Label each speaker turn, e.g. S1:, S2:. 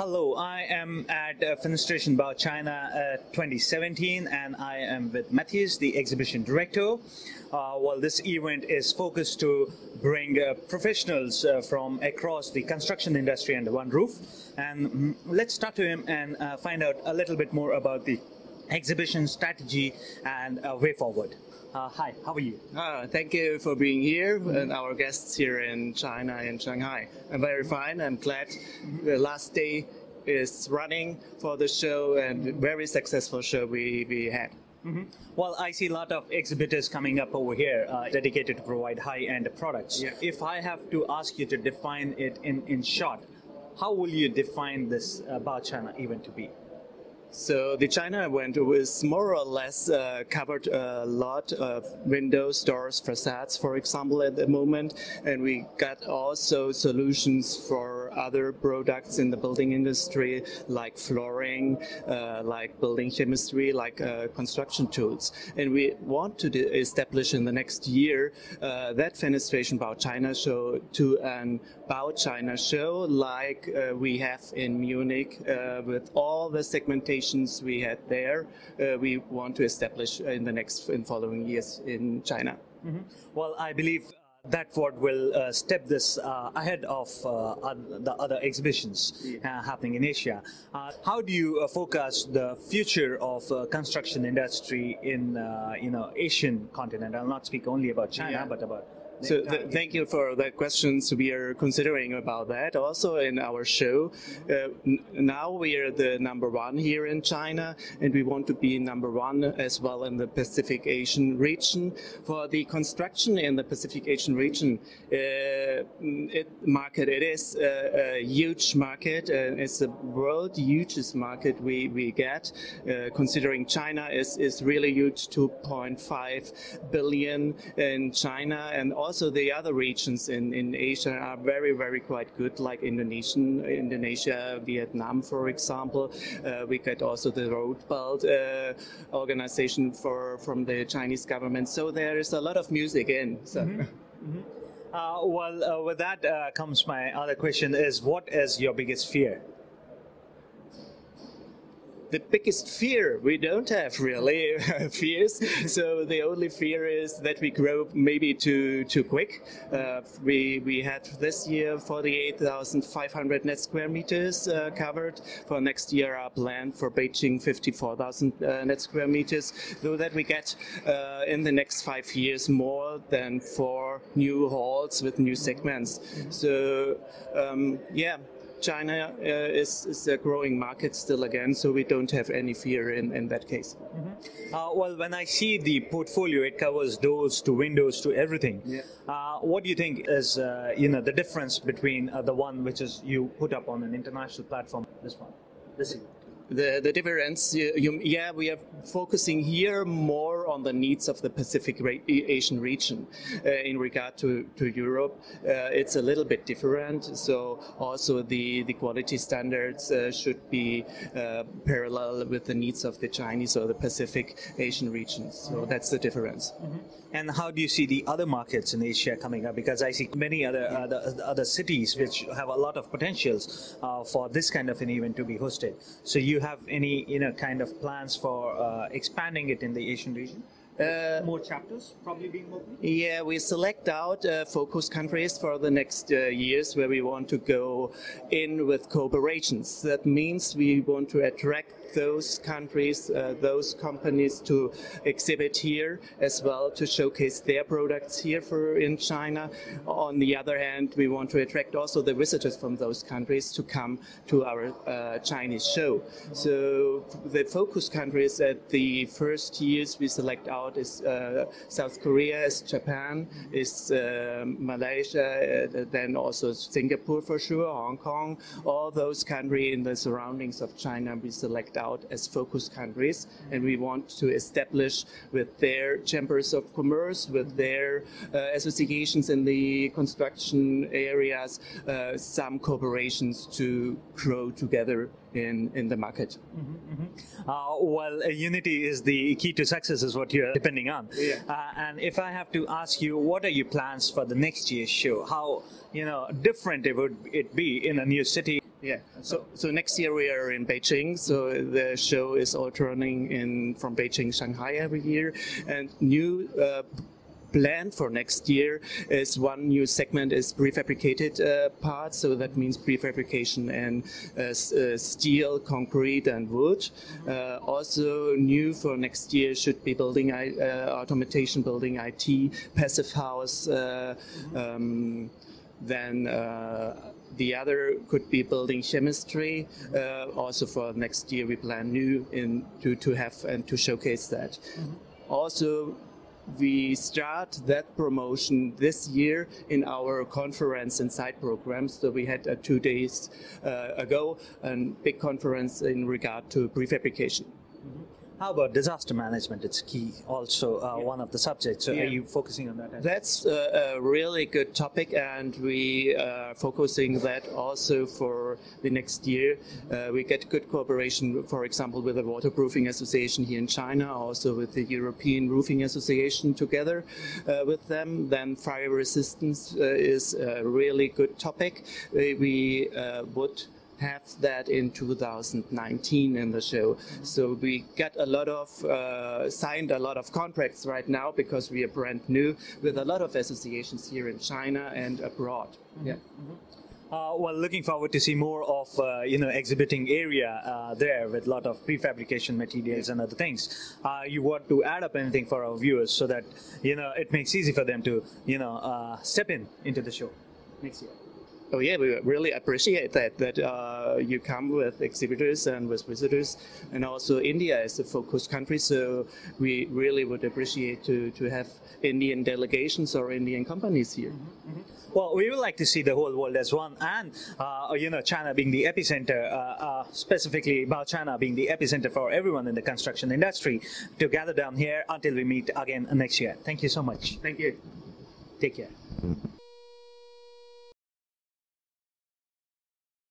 S1: Hello, I am at Fenestration Bau China 2017 and I am with Matthias, the exhibition director. This event is focused to bring professionals from across the construction industry under one roof. And let's talk to him and find out a little bit more about the exhibition strategy and way forward. Hi, how are you?
S2: Thank you for being here and our guests here in China and Shanghai. I'm very fine. I'm glad the last day is running for the show and very successful show we had.
S1: Well, I see a lot of exhibitors coming up over here dedicated to provide high-end products.
S2: Yeah.
S1: If I have to ask you to define it in short, how will you define this Bau China event to be?
S2: So the China event was more or less covered a lot of windows, doors, facades, for example, at the moment. And we got also solutions for other products in the building industry, like flooring, like building chemistry, like construction tools. And we want to establish in the next year that Fenestration Bau China show to an Bau China show like we have in Munich with all the segmentation we had there, we want to establish in the following years in China.
S1: Well, I believe that what will step this ahead of the other exhibitions happening in Asia. How do you focus the future of construction industry in Asian continent? I'll not speak only about China, but about.
S2: So thank you for that question. So we are considering about that also in our show. Now we are the #1 here in China, and we want to be #1 as well in the Pacific Asian region. For the construction in the Pacific Asian region market, it is a huge market. It's the world hugest market we get. Considering China is really huge, 2.5 billion in China, and also the other regions in Asia are very quite good, like Indonesia, Vietnam, for example. We get also the Road Belt organization from the Chinese government. So there is a lot of music in. So.
S1: With that comes my other question: is what is your biggest fear?
S2: The biggest fear, we don't have really fears. So the only fear is that we grow maybe too quick. We had this year 48,500 net square meters covered. For next year, our plan for Beijing 54,000 net square meters. So that we get in the next 5 years more than 4 new halls with new segments. So yeah. China is a growing market still again, so we don't have any fear in that case.
S1: Well, when I see the portfolio, it covers doors to windows to everything.
S2: Yeah.
S1: What do you think is the difference between the one which is you put up on an international platform, this one, this one?
S2: The difference, we are focusing here more on the needs of the Pacific Asian region. In regard to Europe, it's a little bit different. So also the quality standards should be parallel with the needs of the Chinese or the Pacific Asian region. So that's the difference.
S1: And how do you see the other markets in Asia coming up? Because I see many other cities which have a lot of potentials for this kind of an event to be hosted. So you have any kind of plans for expanding it in the Asian region? More chapters probably being opened?
S2: Yeah, we select out focus countries for the next years where we want to go in with cooperations. That means we want to attract those countries, those companies to exhibit here as well, to showcase their products here in China. On the other hand, we want to attract also the visitors from those countries to come to our Chinese show. So the focus countries at the first years we select out is South Korea, is Japan, is Malaysia, then also Singapore for sure, Hong Kong. All those countries in the surroundings of China we select out as focus countries, and we want to establish with their chambers of commerce, with their associations in the construction areas, some cooperations to grow together in the market.
S1: Unity is the key to success, is what you're depending on.
S2: Yeah.
S1: And if I have to ask you, what are your plans for the next year's show? How different it would be in a new city?
S2: Yeah. So next year we are in Beijing. So the show is alternating in from Beijing, Shanghai every year, and new. Plan for next year is one new segment is prefabricated parts, so that means prefabrication and steel, concrete, and wood. Also new for next year should be building automation, building IT, passive house. Then the other could be building chemistry. Also for next year we plan new to have and to showcase that. Also. We start that promotion this year in our conference and side programs. So we had 2 days ago a big conference in regard to prefabrication.
S1: How about disaster management? It's key, also one of the subjects. So are you focusing on that?
S2: That's a really good topic, and we are focusing that also for the next year. We get good cooperation, for example, with the Waterproofing Association here in China, also with the European Roofing Association together with them. Then fire resistance is a really good topic. We would have that in 2019 in the show. So we got a lot of, signed a lot of contracts right now because we are brand new with a lot of associations here in China and abroad. Yeah.
S1: Well, looking forward to see more of exhibiting area there with a lot of prefabrication materials and other things. You want to add up anything for our viewers so that it makes easy for them to step into the show next year?
S2: Oh yeah, we really appreciate that you come with exhibitors and with visitors, and also India is a focus country, so we really would appreciate to have Indian delegations or Indian companies here.
S1: Well, we would like to see the whole world as one, and China being the epicenter, specifically Bau China being the epicenter for everyone in the construction industry, to gather down here until we meet again next year. Thank you so much.
S2: Thank you.
S1: Take care.